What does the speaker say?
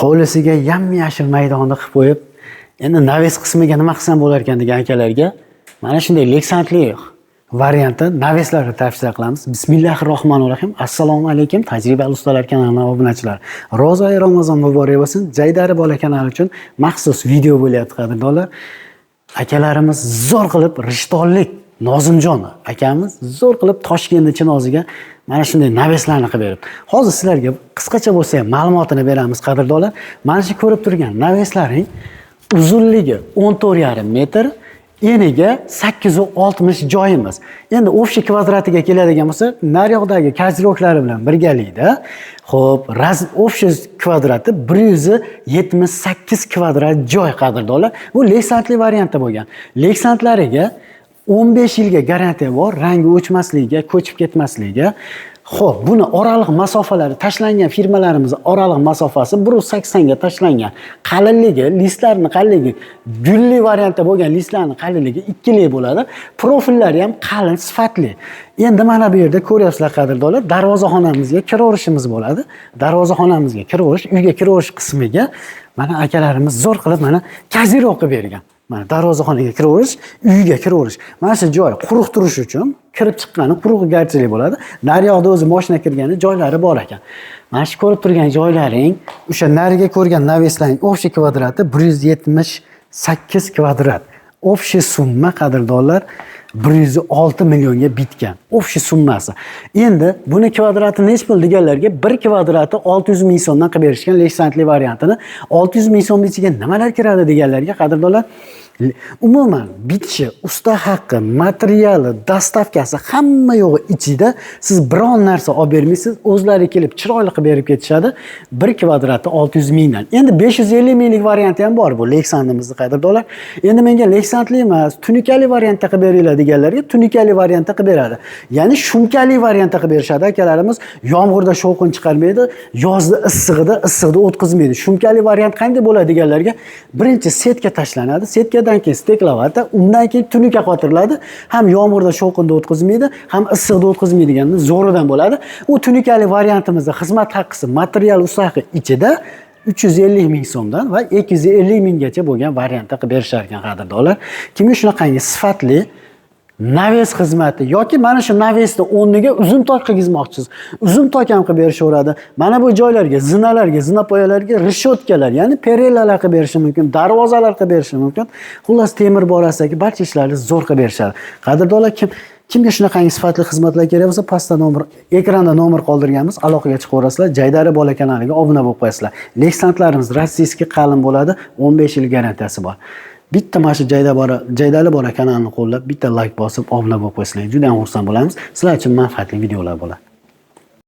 hovlisiga yam-yashil maydonni qilib qo'yib, endi naves qismiga nima qilsam bo'lar ekan degan akalarga mana shunday leksantli variantda naveslarni tavsiya qilamiz. Bismillahirrohmanirrohim. Assalomu alaykum tajribali ustalar kanalining obunachilar. Ro'za oyi Ramazon muborak bo'lsin. Jaydari bola kanali uchun maxsus video bo'lyapti qadrdonlar. Akalarimiz zo'r qilib Rishtonlik Nozimjon akamiz zo'r qilib Toshkent Chinoziga mana shunday naveslarni qilib beribdi. Hozir sizlarga qisqacha bo'lsa ham ma'lumotini beramiz qadrdonlar. Mana shu ko'rib turgan naveslaring uzunligi 14,5 metr, eniga 860 joyimiz. Endi ofshi kvadratiga keladigan bo'lsa, naryoqdagi kazroklari bilan birgalikda, xo'p, ofshi kvadrati 178 kvadrat joy qadrdonlar. Bu leksantli variantda bo'lgan. Leksantlariga 15 yilga garantiya bor, rangi o'chmasligiga, ko'chib ketmasligiga. Xo'p, buni oraliq masofalari tashlangan firmalarimiz oraliq masofasi 1.80 ga tashlangan. Qalinligi, listlarning qalinligi, gulli variantda bo'lgan listlarning qalinligi 2 li bo'ladi. Profillari ham qalin, sifatli. Endi mana bu yerda ko'ryapsizlar qadrdonlar, darvozaxonamizga kiraverishimiz bo'ladi. Darvozaxonamizga kiraverish, uyga kiraverish qismiga mana akalarimiz zo'r qilib mana kazirok qilib bergan. Mana darvozaxonaga kiraverish, uyga kiraverish. Mana shu joy quruq turish uchun kirib chiqqani quruq garchilik bo'ladi. Naryoqda o'zi mashina kirgani joylari bor ekan. Mana shu ko'rib turgan joylaring, o'sha nariga ko'rgan naveslarning ofshi kvadrati 178 kvadrat. Ofshi summa qadrdonlar 106 millionga bitgan. Ofshi summasi. Endi buni kvadrati nech pul deganlarga 1 kvadrati 600 ming so'mdan qilib berishgan leksantli variantini. 600 ming so'm ichiga nimalar kiradi deganlarga qadrdonlar, umuman bitishi, usta haqqi, materiali, dastavkasi hamma yo'g'i ichida siz biron narsa olib bermaysiz, o'zlari kelib chiroyli qilib berib ketishadi. 1 kvadrati 600 mingdan. Endi 550 minglik varianti ham bor bu leksantimizni qadrdonlar. Endi menga leksantli emas, tunikali variantda qilib beringlar deganlarga tunikali variantda qilib beradi. Ya'ni shumkali variantda qilib berishadi akalarimiz. Yomg'irda shovqin chiqarmaydi, yozda issiqda o'tkazmaydi. Shumkali variant qanday bo'ladi deganlarga, birinchi setka tashlanadi. Setkadan keyin steklavata, undan keyin tunika qotiriladi. Ham yomg'irda shovqinda o'tkazmaydi, ham issiqda o'tkazmaydiganda zo'ridan bo'ladi. U tunikali variantimizda xizmat haqqisi, material ustaxi ichida 350 ming so'mdan va 250 minggacha bo'lgan variantda qilib berishar ekan qadrdonlar. Kimga shunaqangi sifatli naves xizmati yoki mana shu navesni o'rniga uzun tok qilgizmoqchisiz. Uzun tok ham qilib berishaveradi. Mana bu joylarga, zinalarga, zinapoyalarga rishotkalar, ya'ni perellalar qilib berishi mumkin, darvozalar qilib berishi mumkin. Xullas, temir borasidagi barcha ishlarni zo'r qilib berishadi. Qadrdonlar, kimga shunaqangi sifatli xizmatlar kerak bo'lsa, pastda ekranda nomer qoldirganmiz, aloqaga chiqaverasizlar. Jaydari bola kanaliga obuna bo'lib qo'yasizlar. Leksantlarimiz rossiyskiy qalin bo'ladi, 15 yil garantiyasi bor. Bitta mana shu Jaydali bola kanalini qo'llab, bitta like bosib, obuna bo'lib qo'ysanglar, juda ham xursand bo'lamiz. Sizlar uchun manfaatli videolar bo'ladi.